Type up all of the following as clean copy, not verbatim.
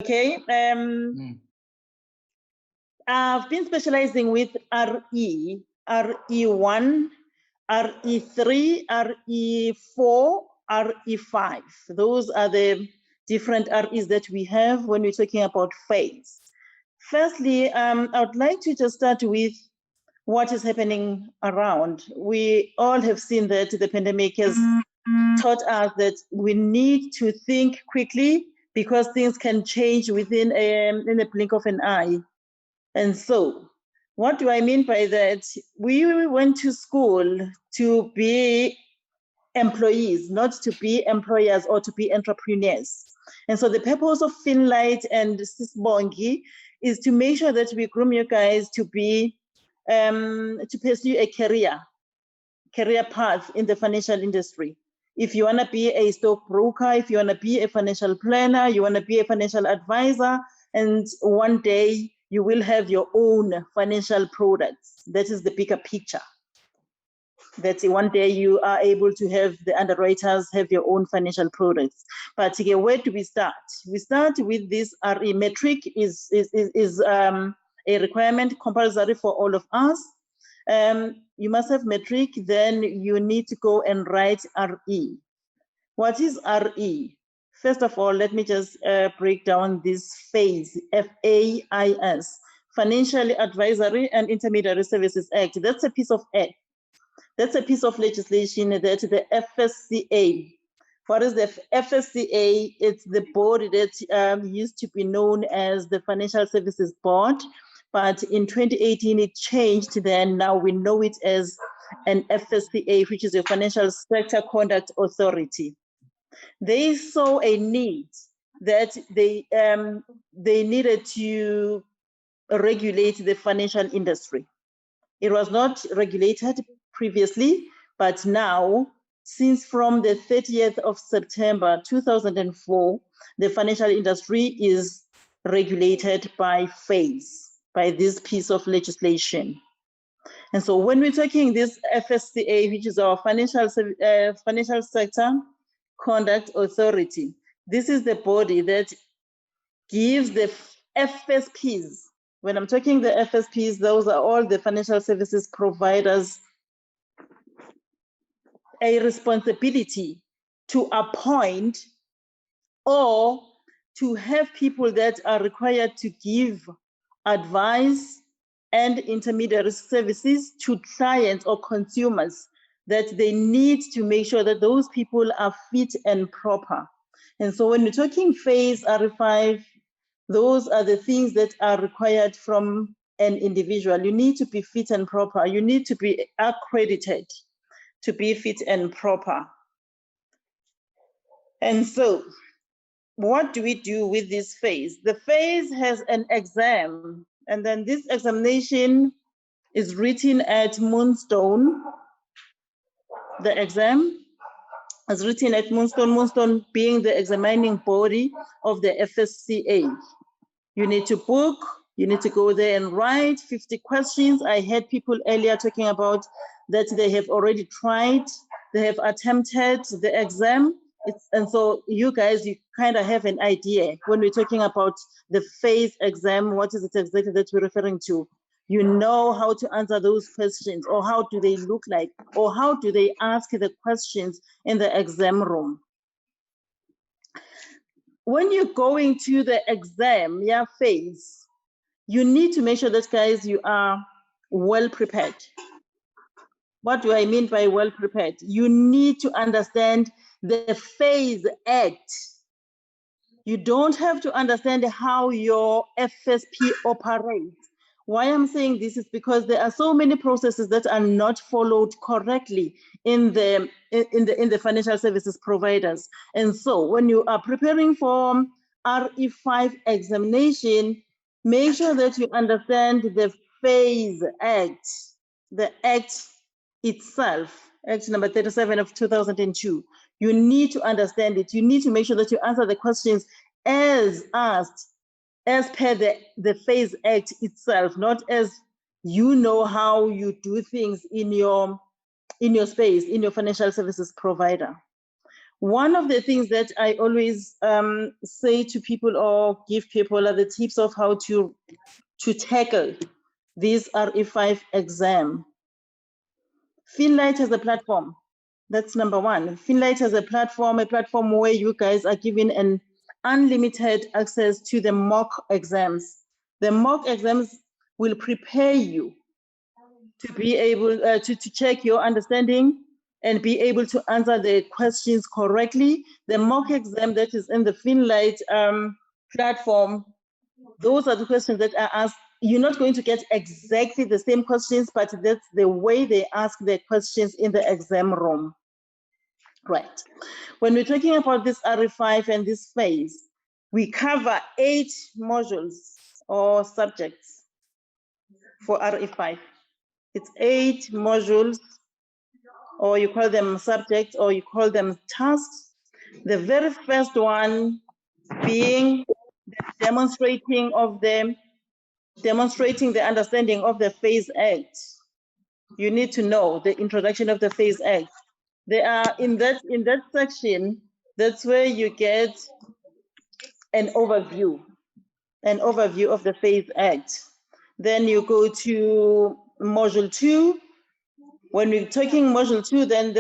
Okay. I've been specializing with RE, RE1, RE3, RE4, RE5. Those are the different REs that we have when we're talking about phase. Firstly, I would like to just start with what is happening around. We all have seen that the pandemic has taught us that we need to think quickly because things can change within in the blink of an eye. And so, what do I mean by that? We went to school to be employees, not to be employers or to be entrepreneurs. And so the purpose of FINLITE and Sisbongi is to make sure that we groom you guys to be, to pursue a career path in the financial industry. If you want to be a stockbroker, if you want to be a financial planner, you want to be a financial advisor, and one day you will have your own financial products. That is the bigger picture. That one day you are able to have the underwriters have your own financial products. But again, where do we start? We start with this RE metric is a requirement compulsory for all of us. You must have metric, then you need to go and write RE. What is RE? First of all, let me just break down this phase, FAIS, Financial Advisory and Intermediary Services Act. That's a piece of act. That's a piece of legislation that the FSCA. What is the FSCA? It's the board that used to be known as the Financial Services Board, but in 2018 it changed. Then now we know it as an FSCA, which is a Financial Sector Conduct Authority. They saw a need that they needed to regulate the financial industry. It was not regulated previously, but now, since from the 30th of September 2004, the financial industry is regulated by phase, by this piece of legislation. And so when we're talking this FSCA, which is our Financial Sector Conduct Authority, this is the body that gives the FSPs. When I'm talking the FSPs, those are all the financial services providers, a responsibility to appoint or to have people that are required to give advice and intermediary services to clients or consumers, that they need to make sure that those people are fit and proper. And so when we're talking phase RE5, those are the things that are required from an individual. You need to be fit and proper. You need to be accredited to be fit and proper. And so what do we do with this phase? The phase has an exam, and then this examination is written at Moonstone. The exam is written at Moonstone, Moonstone being the examining body of the FSCA. You need to book, you need to go there and write 50 questions. I had people earlier talking about that they have already tried, they have attempted the exam. And so you guys, you kind of have an idea when we're talking about the phase exam, what is it exactly that we're referring to? You know how to answer those questions, or how do they look like, or how do they ask the questions in the exam room. When you're going to the exam, phase, you need to make sure that, guys, you are well prepared. What do I mean by well prepared? You need to understand the phase act. You don't have to understand how your FSP operates. Why I'm saying this is because there are so many processes that are not followed correctly in the financial services providers. And so when you are preparing for RE5 examination, make sure that you understand the phase act, the act itself, Act number 37 of 2002. You need to understand it. You need to make sure that you answer the questions as asked, as per the phase act itself, not as you know how you do things in your space, in your financial services provider. One of the things that I always say to people or give people are the tips of how to tackle this RE5 exam. FINLITE has a platform. That's number one. FINLITE has a platform where you guys are given an unlimited access to the mock exams. The mock exams will prepare you to be able to check your understanding and be able to answer the questions correctly. The mock exam that is in the FINLITE platform, those are the questions that are asked. You're not going to get exactly the same questions, but that's the way they ask the questions in the exam room. Right. When we're talking about this RE5 and this phase, we cover 8 modules or subjects for RE5. It's 8 modules, or you call them subjects, or you call them tasks. The very first one being the demonstrating the understanding of the phase act. You need to know the introduction of the phase act. There are in that section, that's where you get an overview of the phase act. Then you go to module 2. When we're talking module 2, then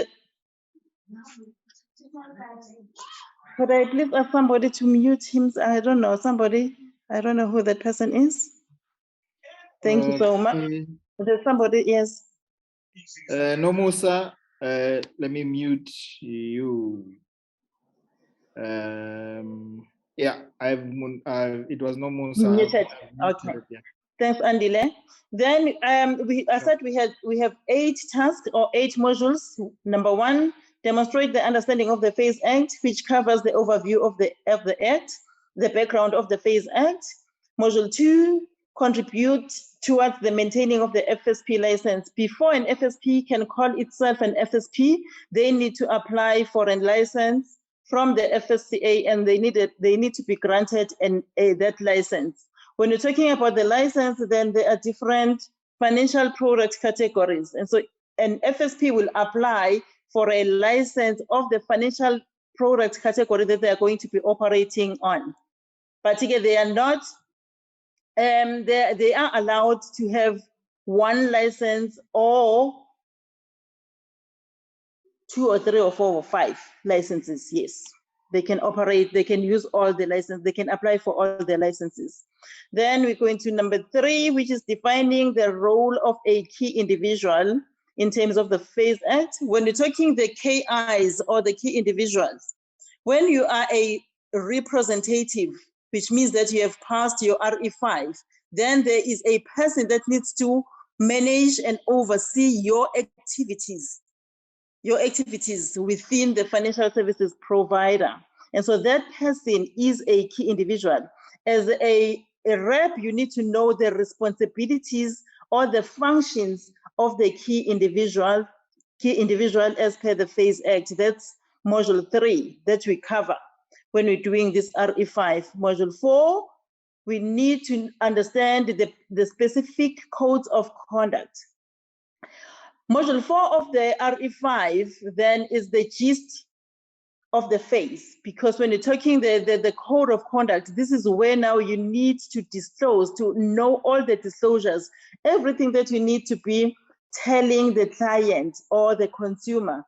could I please ask somebody to mute him? I don't know, somebody. I don't know who that person is. Thank you so much. There's somebody, yes. No, Musa, let me mute you. Yeah, it was no Musa. Muted. Okay. Yeah. Thanks, Andile. Then I said we have 8 tasks or 8 modules. Number 1, demonstrate the understanding of the phase act, which covers the overview of the act, the background of the phase act. Module 2, contribute towards the maintaining of the FSP license. Before an FSP can call itself an FSP, they need to apply for a license from the FSCA, and they need to be granted that license. When you're talking about the license, then there are different financial product categories. And so an FSP will apply for a license of the financial product category that they are going to be operating on. Particularly, they are not, they are allowed to have 1 license or 2 or 3 or 4 or 5 licenses. Yes, they can operate, they can use all the licenses, they can apply for all the licenses. Then we go into number 3, which is defining the role of a key individual in terms of the phase act. When you're talking the KIs or the key individuals, when you are a representative, which means that you have passed your RE5, then there is a person that needs to manage and oversee your activities within the financial services provider. And so that person is a key individual. As a rep, you need to know the responsibilities or the functions of the key individual as per the phase act. That's module 3 that we cover when we're doing this RE5. Module 4, we need to understand the specific codes of conduct. Module 4 of the RE5 then is the gist of the phase, because when you're talking the code of conduct, this is where now you need to disclose, to know all the disclosures, everything that you need to be telling the client or the consumer,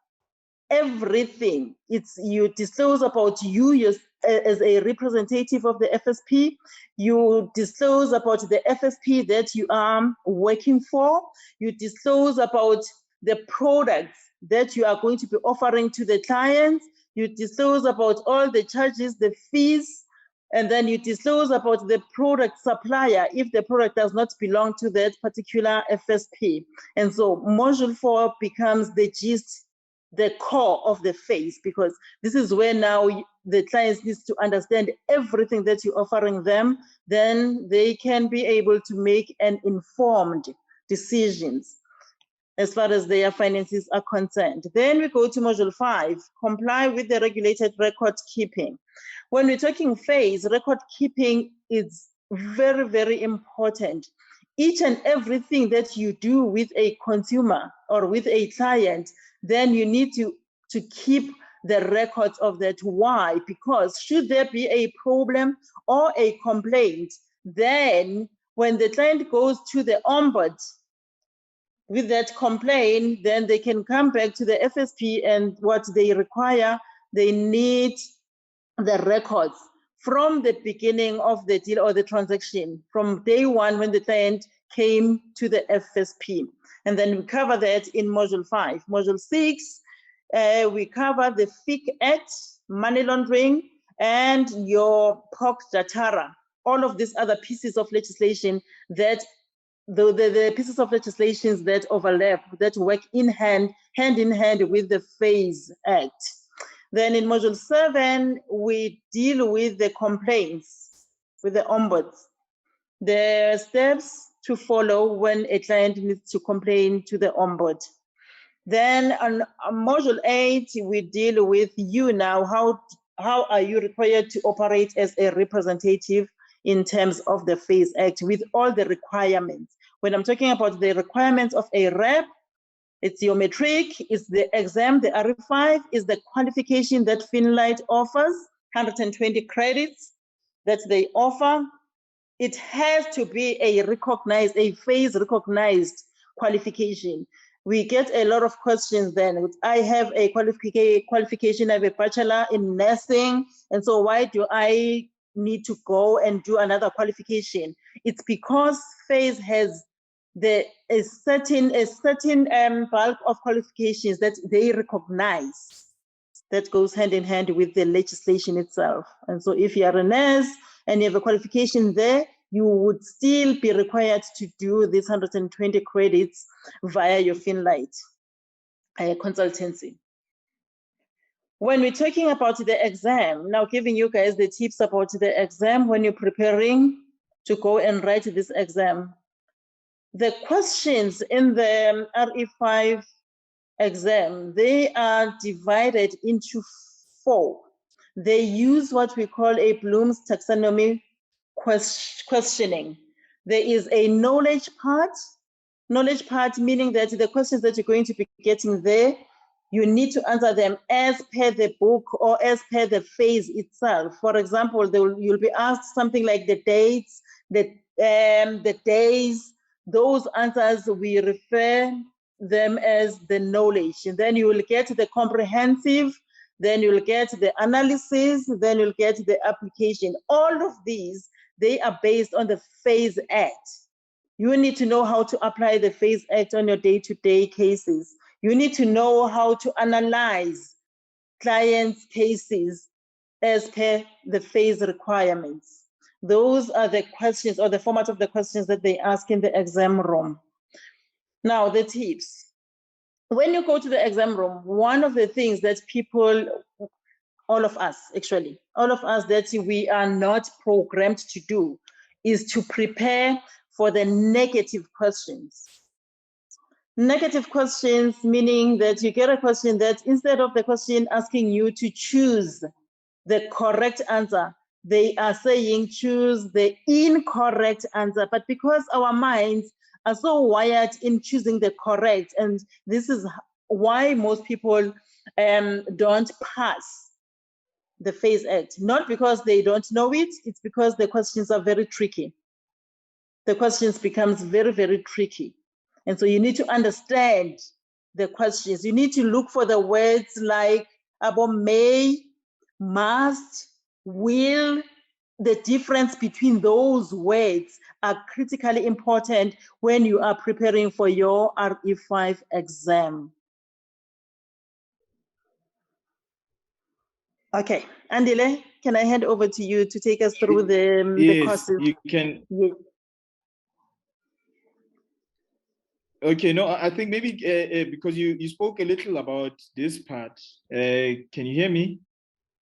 everything. You disclose about you as a representative of the FSP, you disclose about the FSP that you are working for, you disclose about the products that you are going to be offering to the clients, you disclose about all the charges, the fees, and then you disclose about the product supplier if the product does not belong to that particular FSP. And so module 4 becomes the gist, the core of the phase, because this is where now the clients need to understand everything that you're offering them, then they can be able to make an informed decisions as far as their finances are concerned. Then we go to module 5, comply with the regulated record keeping. When we're talking phase, record keeping is very, very important. Each and everything that you do with a consumer or with a client, then you need to keep the records of that. Why? Because should there be a problem or a complaint, then when the client goes to the ombud with that complaint, then they can come back to the FSP, and what they require, they need the records from the beginning of the deal or the transaction, from day one when the client came to the FSP. And then we cover that in Module 5. Module 6, we cover the FIC Act, money laundering, and your POC Datara, all of these other pieces of legislation that the pieces of legislation that overlap, that work hand in hand with the FASE Act. Then in Module 7, we deal with the complaints, with the ombuds, the steps to follow when a client needs to complain to the ombud. Then on Module 8, we deal with you now. How are you required to operate as a representative in terms of the FASE Act with all the requirements? When I'm talking about the requirements of a rep, it's your metric, it's the exam, the RE5, is the qualification that FINLITE offers, 120 credits that they offer. It has to be a recognized, a FASE recognized qualification. We get a lot of questions then. I have a qualification, I have a bachelor in nursing, and so why do I need to go and do another qualification? It's because FASE has a certain bulk of qualifications that they recognize that goes hand in hand with the legislation itself. And so if you are a nurse and you have a qualification there, you would still be required to do this 120 credits via your FINLITE consultancy. When we're talking about the exam, now giving you guys the tips about the exam when you're preparing to go and write this exam. The questions in the RE5 exam, they are divided into 4. They use what we call a Bloom's taxonomy questioning. There is a knowledge part meaning that the questions that you're going to be getting there, you need to answer them as per the book or as per the phase itself. For example, you'll be asked something like the dates, the days. Those answers, we refer them as the knowledge. And then you will get the comprehensive, then you'll get the analysis, then you'll get the application. All of these, they are based on the FASE Act. You need to know how to apply the FASE Act on your day-to-day cases. You need to know how to analyze clients' cases as per the FASE requirements. Those are the questions or the format of the questions that they ask in the exam room. Now, the tips. When you go to the exam room, one of the things that people, all of us that we are not programmed to do is to prepare for the negative questions. Negative questions meaning that you get a question that instead of the question asking you to choose the correct answer, they are saying choose the incorrect answer. But because our minds are so wired in choosing the correct, and this is why most people don't pass the FASE Act, not because they don't know it, it's because the questions are very tricky. The questions becomes very, very tricky. And so you need to understand the questions. You need to look for the words like about may, must, will. The difference between those words are critically important when you are preparing for your RE5 exam. Okay, Andile, can I hand over to you to take us through the courses? You can. Yes. Okay, no, I think maybe because you spoke a little about this part. Can you hear me?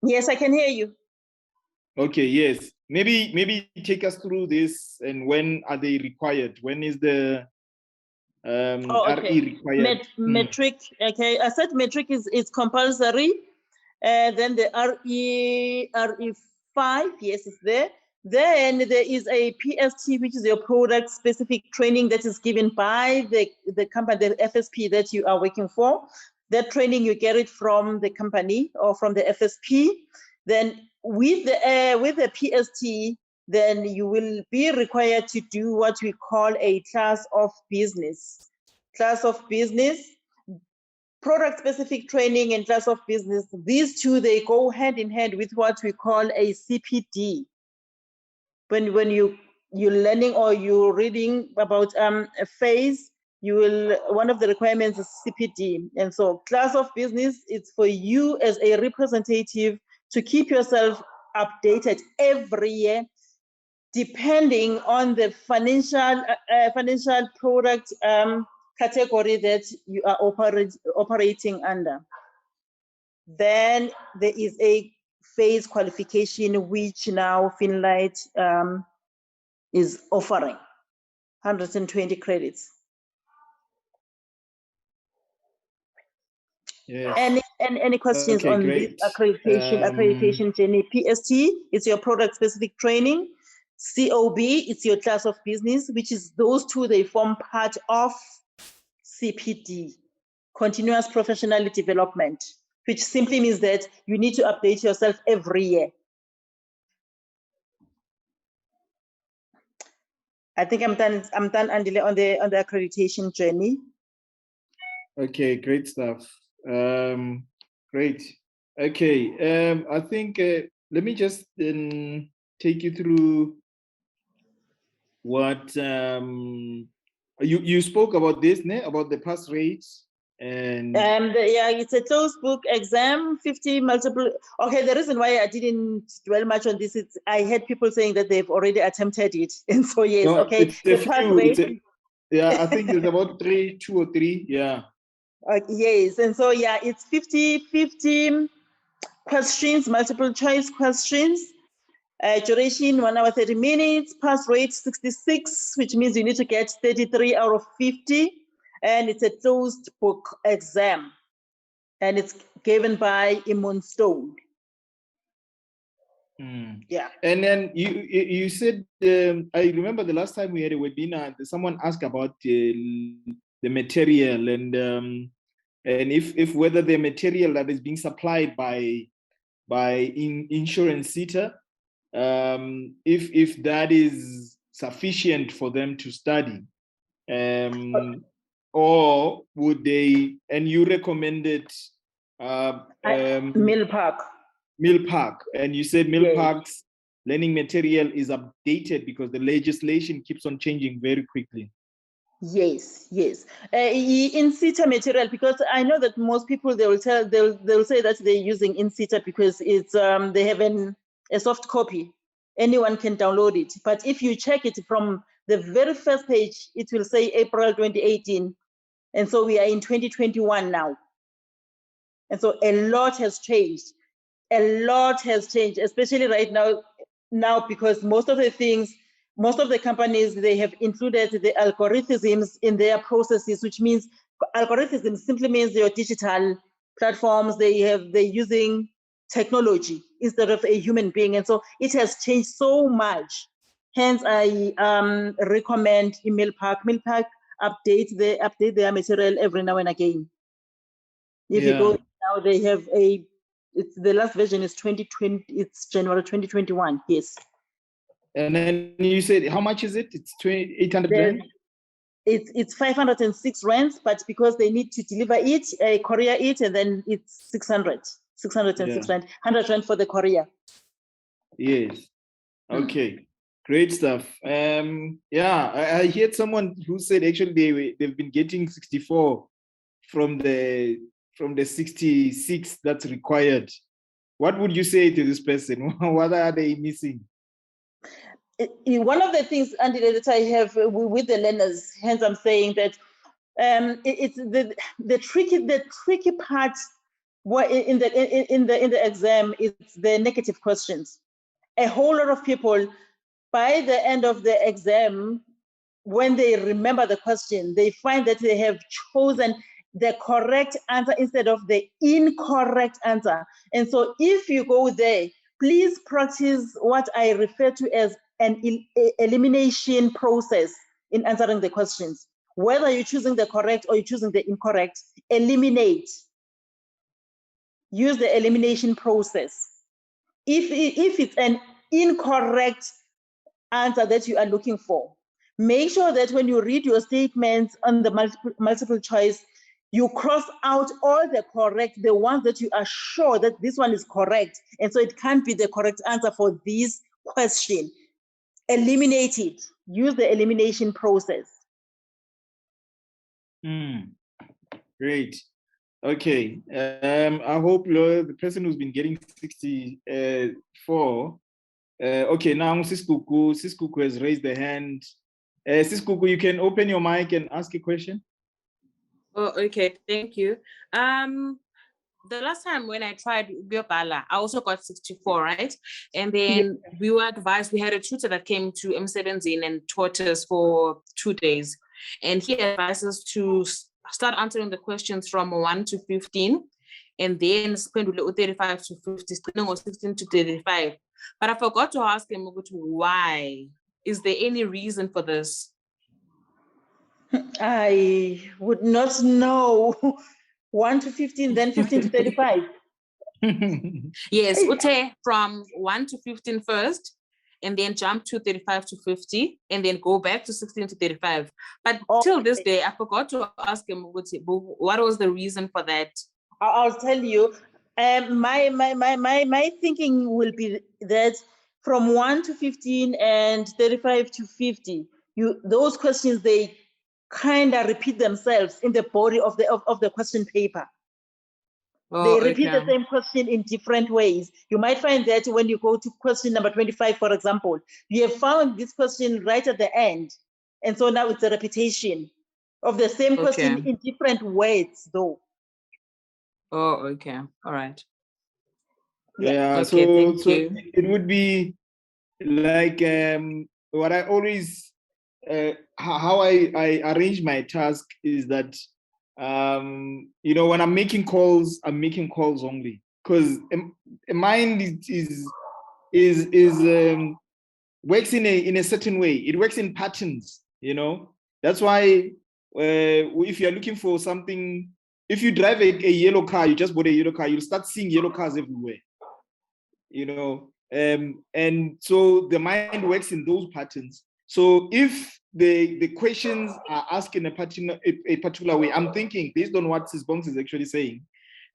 Yes, I can hear you. Okay, yes. Maybe take us through this, and when are they required? When is the RE required? Metric, okay. I said metric is compulsory. Then the RE5, yes, is there. Then there is a PST, which is your product specific training that is given by the company, the FSP that you are working for. That training, you get it from the company or from the FSP. Then with the PST, then you will be required to do what we call a class of business. Class of business, product-specific training and class of business, these two, they go hand in hand with what we call a CPD. When you're learning or you're reading about a phase, one of the requirements is CPD. And so class of business, it's for you as a representative to keep yourself updated every year, depending on the financial product category that you are operating under. Then there is a phase qualification, which now FINLITE is offering 120 credits. Yes. Any questions on great. this accreditation journey? PST, it's your product specific training. COB, it's your class of business, which is those two, they form part of CPD, continuous professional development, which simply means that you need to update yourself every year. I think I'm done, Andile, on the accreditation journey. Okay, great stuff. Great. Okay, I think let me just take you through what you spoke about this, about the pass rates. And yeah, it's a closed book exam, 50 multiple. Okay, the reason why I didn't dwell much on this is I had people saying that they've already attempted it, and so yes, no, okay. The pass rate, yeah, I think it's about 2 or 3, yeah. Yes, and so yeah, it's 50 questions, multiple choice questions. Duration 1 hour 30 minutes. Pass rate 66, which means you need to get 33 out of 50. And it's a closed book exam, and it's given by Stone. Yeah. And then you said, I remember the last time we had a webinar, someone asked about the material and if whether the material that is being supplied by Insurance SETA, if that is sufficient for them to study. Or would they, and you recommended Mill Park, and you said Mill Park's learning material is updated because the legislation keeps on changing very quickly. Yes. In SETA material, because I know that most people, they'll say that they're using in SETA because it's they have a soft copy. Anyone can download it. But if you check it from the very first page, it will say April 2018. And so we are in 2021 now. And so a lot has changed. Especially right now because most of the companies, they have included the algorithms in their processes, which means algorithms simply means your digital platforms, they're using technology instead of a human being. And so it has changed so much. Hence, I recommend Mill Park. Mill Park update their material every now and again. If you go now, they have the last version is 2020, it's January 2021, yes. And then you said, how much is it? It's 800 rand? It's 506 rands, but because they need to deliver it, courier it, and then it's 606 rand, 100 rand for the courier. Yes. Okay. Great stuff. I heard someone who said actually they've been getting 64 from the 66 that's required. What would you say to this person? What are they missing? One of the things, Andy, that I have with the learners, hence I'm saying that it's the tricky part in the exam is the negative questions. A whole lot of people, by the end of the exam, when they remember the question, they find that they have chosen the correct answer instead of the incorrect answer. And so if you go there, please practice what I refer to as an elimination process in answering the questions. Whether you're choosing the correct or you're choosing the incorrect, eliminate. use the elimination process. If it's an incorrect answer that you are looking for, make sure that when you read your statements on the multiple choice, you cross out all the ones that you are sure that this one is correct. And so it can't be the correct answer for this question. Eliminate it. Use the elimination process. Great. Okay. I hope the person who's been getting 64. Okay, now Siskuku has raised the hand. Siskuku, you can open your mic and ask a question. Oh, okay, thank you. The last time when I tried Biopala, I also got 64, right? And then we were advised, we had a tutor that came to M17 and taught us for 2 days. And he advised us to start answering the questions from 1 to 15, and then spend 35 to 50, or 16 to 35. But I forgot to ask him why. Is there any reason for this? I would not know. 1 to 15, then 15 to 35. Yes, Ute from 1 to 15 first, and then jump to 35 to 50, and then go back to 16 to 35. But till this day, I forgot to ask him what was the reason for that. I'll tell you. My thinking will be that from 1 to 15 and 35 to 50, those questions, they kind of repeat themselves in the body of the question paper. They repeat the same question in different ways. You might find that when you go to question number 25, for example, you have found this question right at the end. And so now it's a repetition of the same question in different words, though. Oh, okay. All right. Yeah, okay, thank you. It would be like what I always, how I arrange my task is that, you know, when I'm making calls only, because a mind works in a certain way. It works in patterns, you know. That's why if you're looking for something, if you drive a yellow car, you just bought a yellow car, you'll start seeing yellow cars everywhere, you know. And so the mind works in those patterns. So if the questions are asked in a particular way, I'm thinking based on what Sisbongs is actually saying,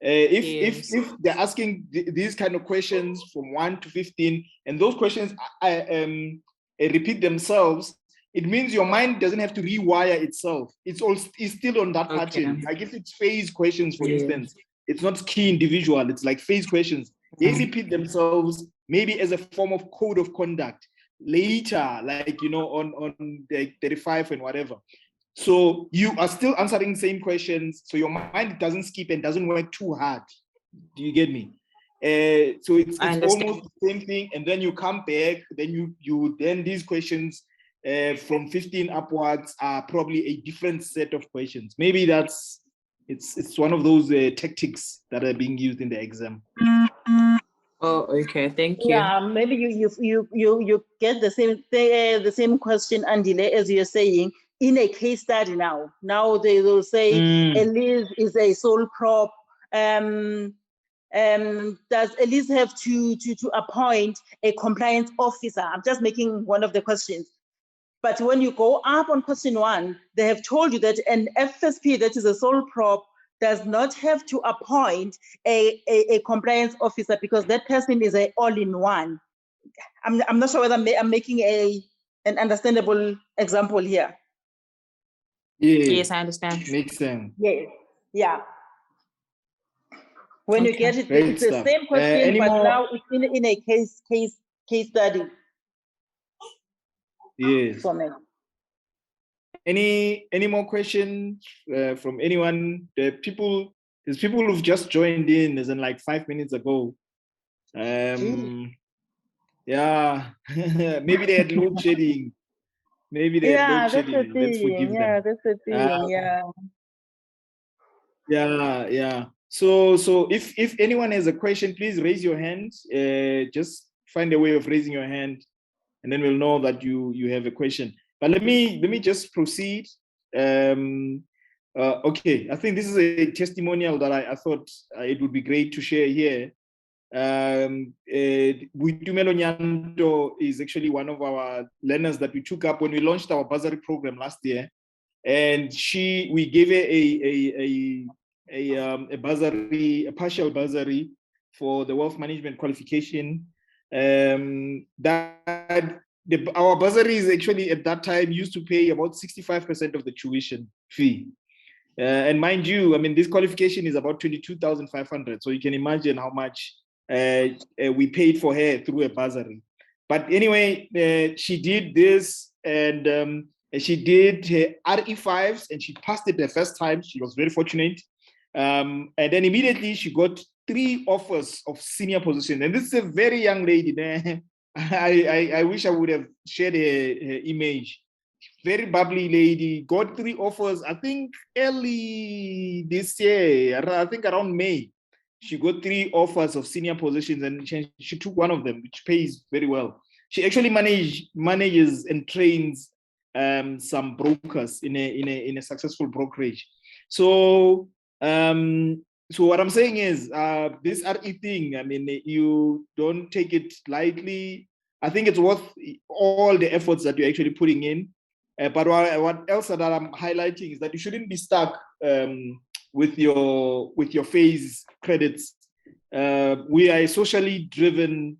if they're asking these kind of questions from 1 to 15, and those questions repeat themselves, it means your mind doesn't have to rewire itself. It's still on that pattern. Like if it's phase questions, for instance, it's not key individual, it's like phase questions. They repeat themselves, maybe as a form of code of conduct later, like, you know, on the 35 and whatever. So you are still answering the same questions, so your mind doesn't skip and doesn't work too hard. Do you get me? So it's almost the same thing, and then you come back, then then these questions from 15 upwards are probably a different set of questions. Maybe it's one of those tactics that are being used in the exam. Oh, okay, thank you. Yeah, maybe you get the same question, Andile, as you're saying, in a case study now. Now they will say Elise is a sole prop. Does Elise have to appoint a compliance officer? I'm just making one of the questions. But when you go up on question 1, they have told you that an FSP that is a sole prop does not have to appoint a compliance officer because that person is an all-in-one. I'm not sure whether I'm making an understandable example here. Yes, I understand. Makes sense. Yes, yeah. When you get it, Great it's stuff. the same question, but now it's in a case study. Yes. For me. Any more questions from anyone? There's people who've just joined in, as in like 5 minutes ago. Yeah, maybe they had load shedding. Maybe they had load shedding. Let's forgive them. Yeah, that's the thing. Yeah. So if anyone has a question, please raise your hand. Just find a way of raising your hand, and then we'll know that you have a question. But let me just proceed. Okay, I think this is a testimonial that I thought it would be great to share here. Buitumelo Nyanto is actually one of our learners that we took up when we launched our bursary program last year, and we gave her a bursary, a partial bursary for the wealth management qualification. Our bursaries actually at that time used to pay about 65% of the tuition fee. And mind you, I mean, this qualification is about 22,500. So you can imagine how much we paid for her through a bursary. But anyway, she did this, and she did her RE5s, and she passed it the first time. She was very fortunate. And then immediately she got 3 offers of senior position. And this is a very young lady. I wish I would have shared her image. Very bubbly lady, got 3 offers, I think early this year, I think around May. She got 3 offers of senior positions, and she took one of them, which pays very well. She actually manages and trains some brokers in a successful brokerage. So so what I'm saying is this RE thing, I mean, you don't take it lightly. I think it's worth all the efforts that you're actually putting in. But what else that I'm highlighting is that you shouldn't be stuck with your phase credits. We are a socially driven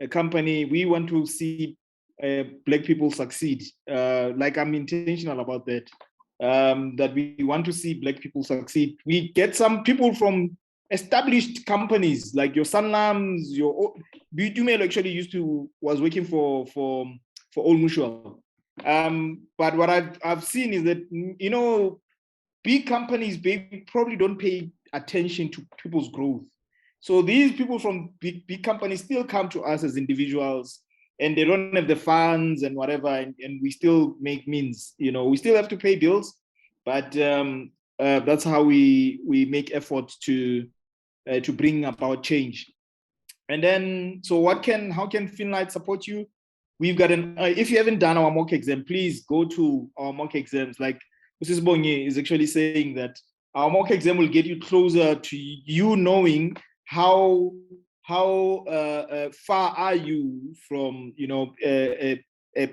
company. We want to see Black people succeed. Like I'm intentional about that. That we want to see Black people succeed. We get some people from established companies like your Sanlams, your Buitumelo actually was working for Old Mutual. But what I've seen is that, you know, big companies probably don't pay attention to people's growth. So these people from big companies still come to us as individuals, and they don't have the funds and whatever, and we still make means. You know, we still have to pay bills, but that's how we make efforts to bring about change. And then, so how can FINLITE support you? We've got if you haven't done our mock exam, please go to our mock exams. Like Mrs. Bongi is actually saying that our mock exam will get you closer to you knowing how far are you from, you know,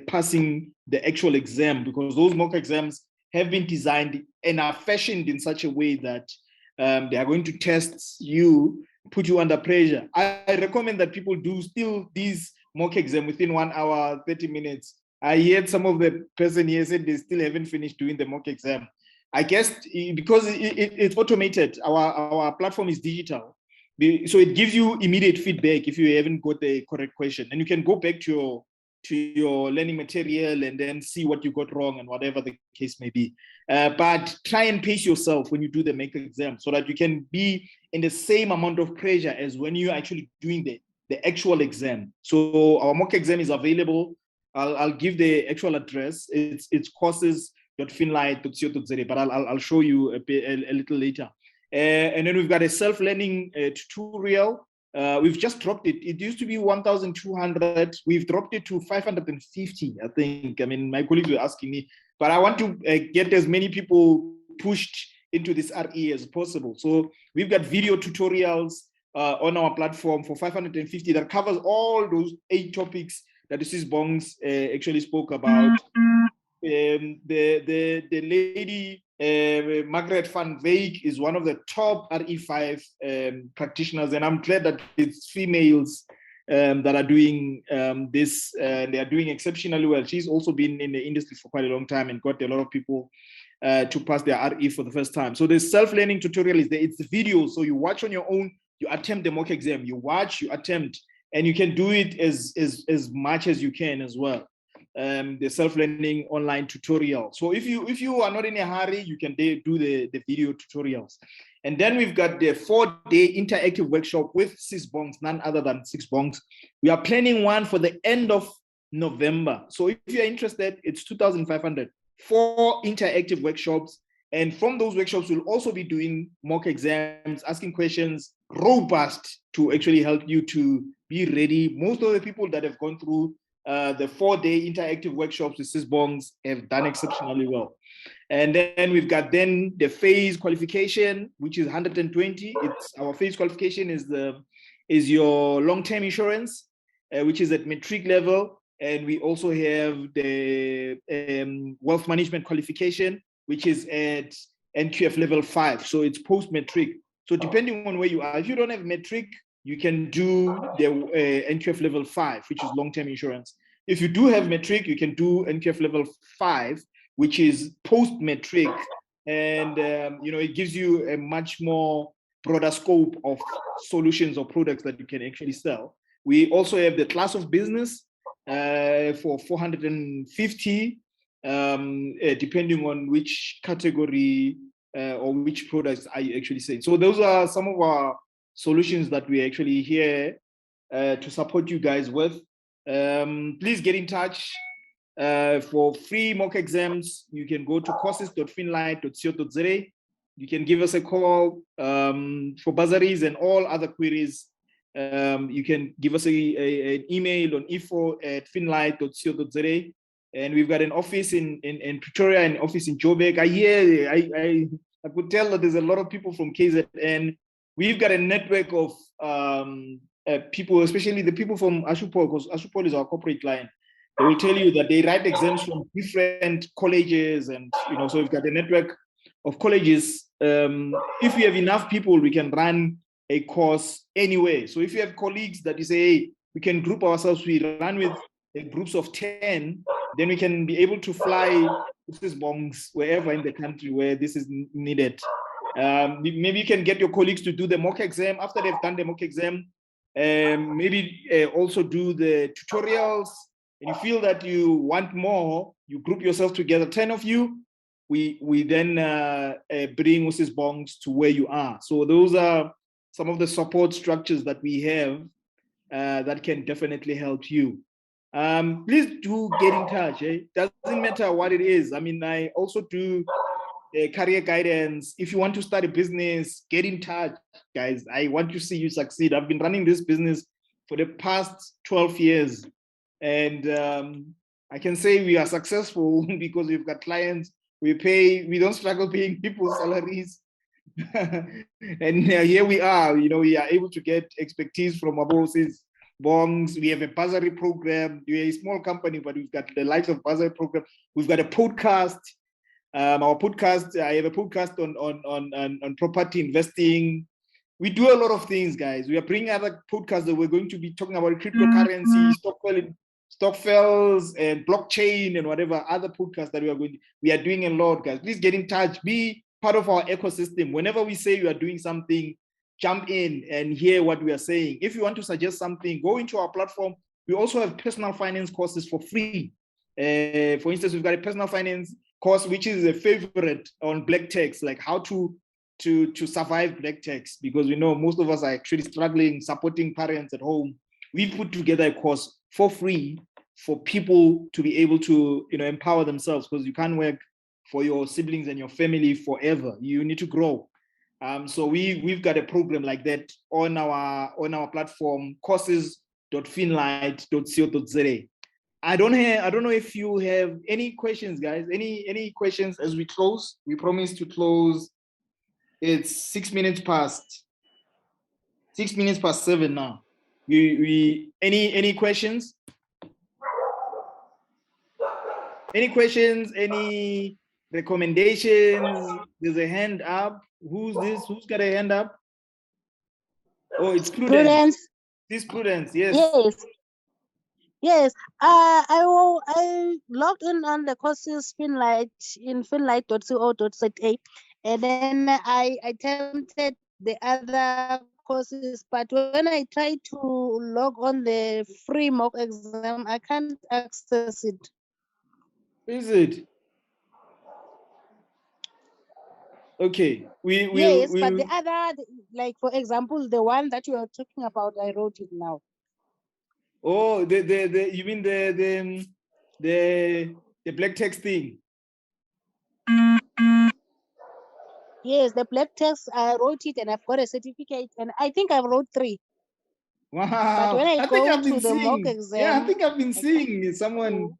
passing the actual exam, because those mock exams have been designed and are fashioned in such a way that they are going to test you, put you under pressure. I recommend that people do still these mock exam within 1 hour, 30 minutes. I heard some of the person here said they still haven't finished doing the mock exam. I guess because it's automated, our platform is digital. So it gives you immediate feedback if you haven't got the correct question. And you can go back to your learning material and then see what you got wrong and whatever the case may be. But try and pace yourself when you do the mock exam so that you can be in the same amount of pressure as when you're actually doing the actual exam. So our mock exam is available. I'll give the actual address. It's courses.finlite.co.za, but I'll show you a little later. And then we've got a self-learning tutorial. We've just dropped it. It used to be 1,200. We've dropped it to 550, I think. I mean, my colleagues were asking me, but I want to get as many people pushed into this RE as possible. So we've got video tutorials on our platform for 550 that covers all those 8 topics that Mrs. Bongs actually spoke about. The lady, Margaret van Wyk, is one of the top RE5 practitioners, and I'm glad that it's females that are doing this. They are doing exceptionally well. She's also been in the industry for quite a long time and got a lot of people to pass their RE for the first time. So the self-learning tutorial is there. It's the video, so you watch on your own. You attempt the mock exam. You watch, you attempt, and you can do it as much as you can as well. The self-learning online tutorial. So if you are not in a hurry, you can do the video tutorials. And then we've got the 4-day interactive workshop with Sis Bongs, none other than Sis Bongs. We are planning one for the end of November. So if you're interested, it's 2,500. 4 interactive workshops. And from those workshops, we'll also be doing mock exams, asking questions, robust, to actually help you to be ready. Most of the people that have gone through the 4-day interactive workshops with Sis Bongs have done exceptionally well. And then we've got then the phase qualification, which is 120. It's our phase qualification is your long-term insurance, which is at matric level. And we also have the wealth management qualification, which is at NQF level 5. So it's post-matric. So depending on where you are, if you don't have matric, you can do the NQF level 5, which is long-term insurance. If you do have matric, you can do NQF level 5, which is post-matric. And it gives you a much more broader scope of solutions or products that you can actually sell. We also have the class of business for 450, depending on which category or which products are you actually saying. So those are some of our solutions that we actually here to support you guys with. Please get in touch. For free mock exams, you can go to courses.finlite.co.za. You can give us a call for bursaries and all other queries. You can give us an email on info@finlite.co.za. And we've got an office in Pretoria, an office in Joburg. I could tell that there's a lot of people from KZN. We've got a network of people, especially the people from Ashupol, because Ashupol is our corporate client. They will tell you that they write exams from different colleges, and so we've got a network of colleges. If we have enough people, we can run a course anyway. So if you have colleagues that you say, hey, we can group ourselves, we run with groups of 10, then we can be able to fly these bongs wherever in the country where this is needed. Maybe you can get your colleagues to do the mock exam. After they've done the mock exam, maybe also do the tutorials. And you feel that you want more, you group yourself together, 10 of you, we then bring Moses Bongs to where you are. So those are some of the support structures that we have that can definitely help you. Please do get in touch. Doesn't matter what it is. I mean, I also do career guidance. If you want to start a business, get in touch, guys. I want to see you succeed. I've been running this business for the past 12 years. And I can say we are successful because we've got clients. We don't struggle paying people's salaries. And here we are, we are able to get expertise from Moses Bongs. We have a bursary program. We're a small company, but we've got the likes of bursary program. We've got a podcast. Our podcast, I have a podcast on property investing. We do a lot of things, guys. We are bringing other podcasts that we're going to be talking about cryptocurrency, stockfels, and blockchain, and whatever other podcasts that we are doing a lot, guys. Please get in touch. Be part of our ecosystem. Whenever we say you are doing something, jump in and hear what we are saying. If you want to suggest something, go into our platform. We also have personal finance courses for free. For instance, we've got a personal finance course, which is a favorite on black tax, like how to survive black tax, because we know most of us are actually struggling, supporting parents at home. We put together a course for free for people to be able to empower themselves, because you can't work for your siblings and your family forever. You need to grow. So we've got a program like that on our platform, courses.finlite.co.za. I don't know if you have any questions, guys. Any questions as we close? We promise to close. It's 6 minutes past 7 now. Any questions? Any questions? Any recommendations? There's a hand up. Who's this? Who's got a hand up? Oh, it's Prudence. This Prudence, yes. Yes. I logged in on the courses FINLITE in finlite.co.za, and then I attempted the other courses, but when I try to log on the free mock exam, I can't access it. Is it? Okay. But the other, like for example, the one that you are talking about, I wrote it now. Oh, you mean the black text thing? Yes, the black text, I wrote it and I've got a certificate, and I think I wrote 3. Wow. But when I go to the mock exam, yeah, I think I've been seeing someone.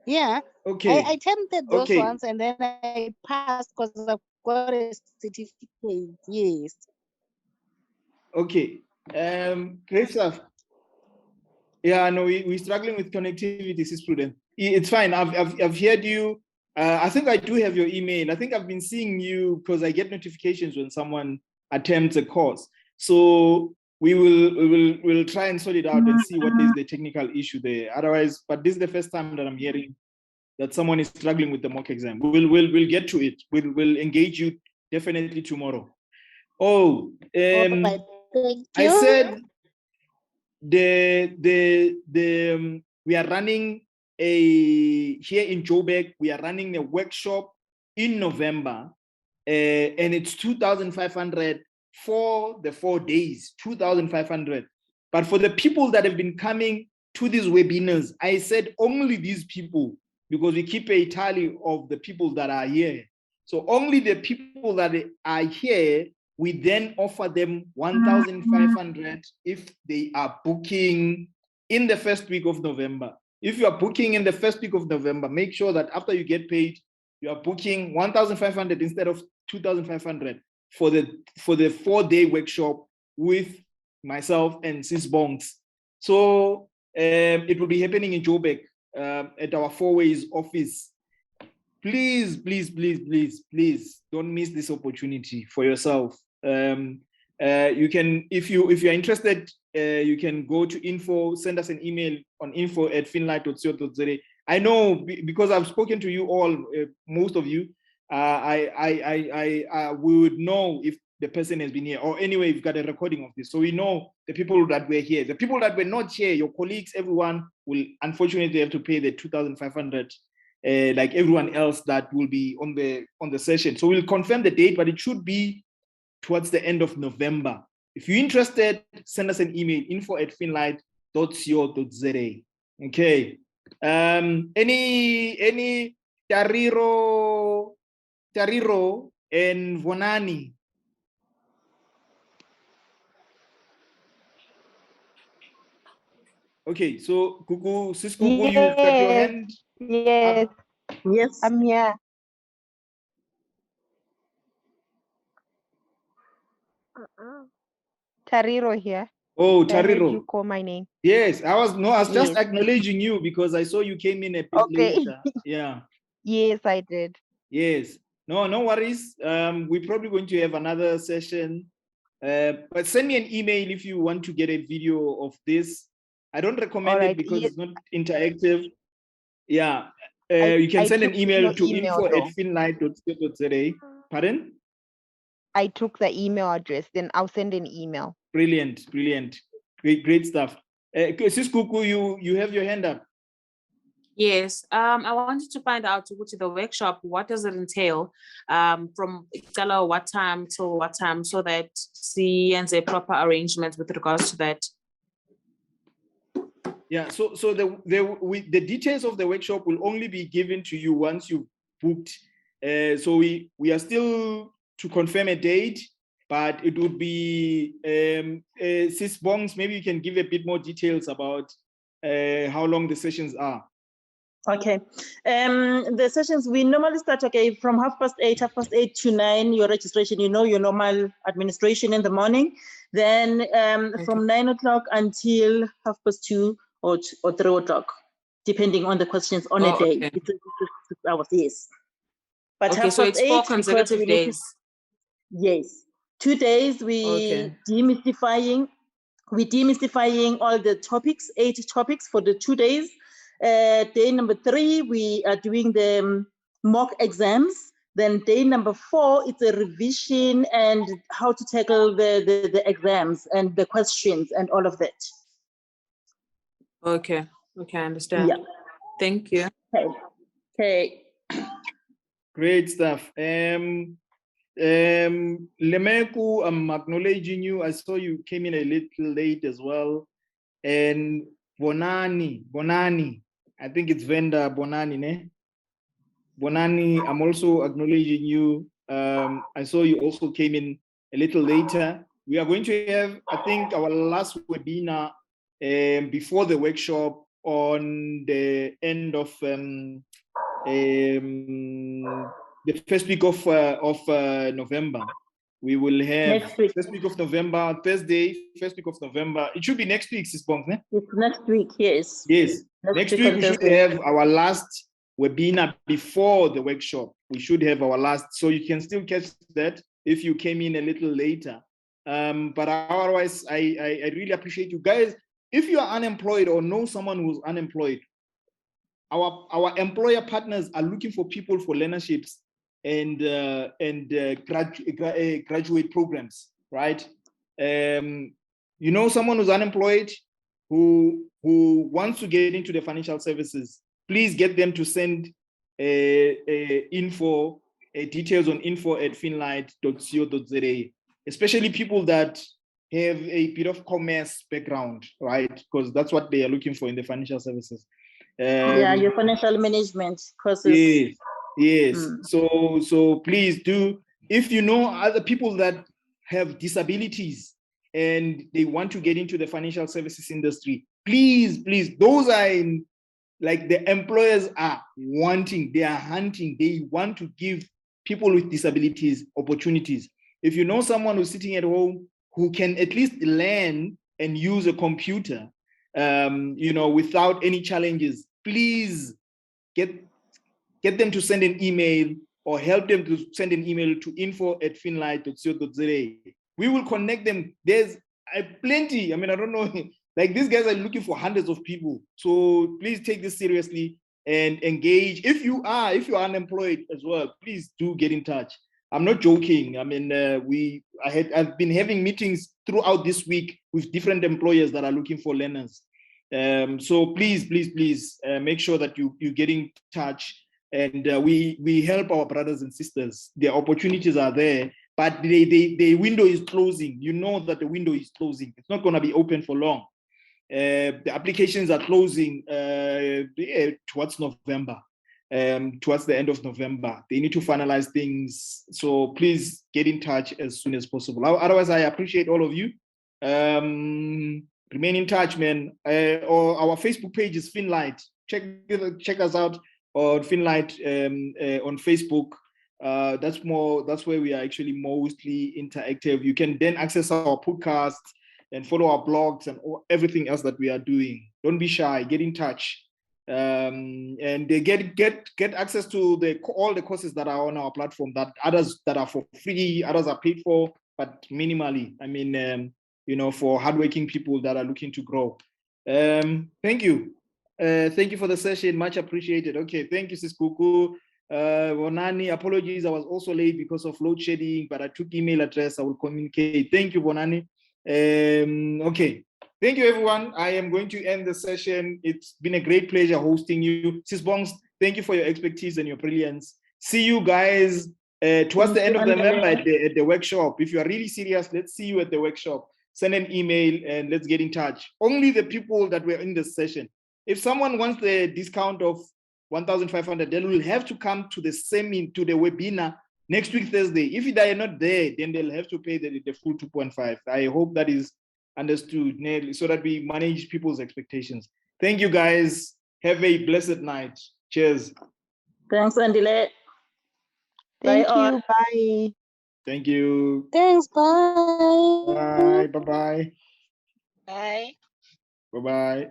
Yeah. Okay. I attempted those Okay. ones and then I passed because I've got a certificate. Yes. Okay. Great stuff. Yeah, no, we're struggling with connectivity, Sis Prudence. It's fine. I've heard you. I think I do have your email. I think I've been seeing you because I get notifications when someone attempts a course. So we'll try and sort it out and see what is the technical issue there. Otherwise, but this is the first time that I'm hearing that someone is struggling with the mock exam. We'll get to it. We'll engage you definitely tomorrow. Oh, Alright, thank I you. said we are running here in Joburg, we are running a workshop in November, and it's 2,500 for the 4 days, 2,500. But for the people that have been coming to these webinars, I said only these people, because we keep a tally of the people that are here. So only the people that are here, we then offer them 1,500 if they are booking in the first week of November. If you are booking in the first week of November, make sure that after you get paid, you are booking 1,500 instead of 2,500 for the 4-day workshop with myself and Sis Bongs. So it will be happening in Joburg at our 4 Ways office. Please, please, please, please, please don't miss this opportunity for yourself. You can, if you're interested, you can go to info, send us an email on info@finlite.co.za. I know because I've spoken to you all, most of you, we would know if the person has been here, or anyway, we've got a recording of this. So we know the people that were here. The people that were not here, your colleagues, everyone will unfortunately have to pay the 2,500 like everyone else that will be on the session. So we'll confirm the date, but it should be towards the end of November. If you're interested, send us an email, info@finlite.co.za. Okay. Any Tariro and Vonani? Okay, so Sis Kuku, you've got your hand. Yes, Yes. I'm here. Tariro here. Oh, I heard Tariro. you call my name. Yes, I was just Yes. acknowledging you because I saw you came in a bit Okay. later. Yeah. Yes, I did. Yes. No worries. We're probably going to have another session. But send me an email if you want to get a video of this. I don't recommend it because it's not interactive. Yeah. You can send an email to info@finlite.co.za. Pardon? I took the email address, then I'll send an email. Brilliant. Great stuff. Sis Kuku, you have your hand up. Yes, I wanted to find out to go to the workshop. What does it entail? From what time till what time, so that she ends a proper arrangement with regards to that. Yeah. So the details of the workshop will only be given to you once you've booked. So we are still to confirm a date, but it would be Sis Bongs. Maybe you can give a bit more details about how long the sessions are. Okay. The sessions, we normally start, from 8:30 to 9, your registration, your normal administration in the morning. Then from 9 o'clock until 2:30 or 3 o'clock, depending on the questions on a day. Okay. It's 6 hours, yes. But Okay, so it's 4 8:30 consecutive days. Yes. 2 days Okay. demystifying all the topics, 8 topics for the 2 days. Day number 3, we are doing the mock exams. Then day number 4, it's a revision and how to tackle the exams and the questions and all of that. Okay, I understand. Yeah. Thank you. Okay. Great stuff. Lemeku, I'm acknowledging you. I saw you came in a little late as well. And Bonani, I think it's vendor Bonani, ne? Bonani, I'm also acknowledging you. I saw you also came in a little later. We are going to have, I think, our last webinar before the workshop on the end of the first week of November. We will have Next week. first week of November, Thursday, first week of November. It should be next week, Sis Bongs, ne? It's next week, yes. Yes. Next week on we should Thursday. have our last webinar before the workshop. We should have our last, so you can still catch that if you came in a little later. But otherwise, I really appreciate you guys. If you are unemployed or know someone who's unemployed, our employer partners are looking for people for learnerships and graduate programs, right? You know someone who's unemployed who wants to get into the financial services, please get them to send details on info@finlite.co.za, especially people that have a bit of commerce background, right? Because that's what they are looking for in the financial services. Yeah, your financial management courses. Yes, yes. So please do, if you know other people that have disabilities and they want to get into the financial services industry, please, those are in, like, the employers are wanting, they are hunting, they want to give people with disabilities opportunities. If you know someone who's sitting at home who can at least learn and use a computer, without any challenges, please get them to send an email or help them to send an email to info@finlite.co.za. We will connect them. There's plenty. I mean, I don't know, like, these guys are looking for hundreds of people. So please take this seriously and engage. If you are unemployed as well, please do get in touch. I'm not joking. I mean, I've been having meetings throughout this week with different employers that are looking for learners. So please make sure that you get in touch, and we help our brothers and sisters. The opportunities are there, but the window is closing. You know that the window is closing. It's not going to be open for long. The applications are closing towards November, towards the end of November. They need to finalize things. So please get in touch as soon as possible. Otherwise, I appreciate all of you. Remain in touch, man. Or our Facebook page is FinLite. Check us out on FinLite on Facebook. That's where we are actually mostly interactive. You can then access our podcasts and follow our blogs and everything else that we are doing. Don't be shy. Get in touch, and they get access to all the courses that are on our platform. That others that are for free, others are paid for, but minimally. I mean, for hardworking people that are looking to grow. Thank you. Thank you for the session. Much appreciated. Okay, thank you, Sis Kuku. Bonani, apologies. I was also late because of load shedding, but I took email address. I will communicate. Thank you, Bonani. Okay. Thank you, everyone. I am going to end the session. It's been a great pleasure hosting you. Sis Bongs, thank you for your expertise and your brilliance. See you guys towards the end of November at the workshop. If you are really serious, let's see you at the workshop. Send an email and let's get in touch. Only the people that were in this session. If someone wants the discount of 1,500, they will have to come to the webinar next week, Thursday. If they are not there, then they'll have to pay the full 2.5. I hope that is understood, so that we manage people's expectations. Thank you, guys. Have a blessed night. Cheers. Thanks, Andile. Thank Bye, you. Bye. Thank you. Thanks, bye. Bye. Bye-bye. Bye. Bye-bye.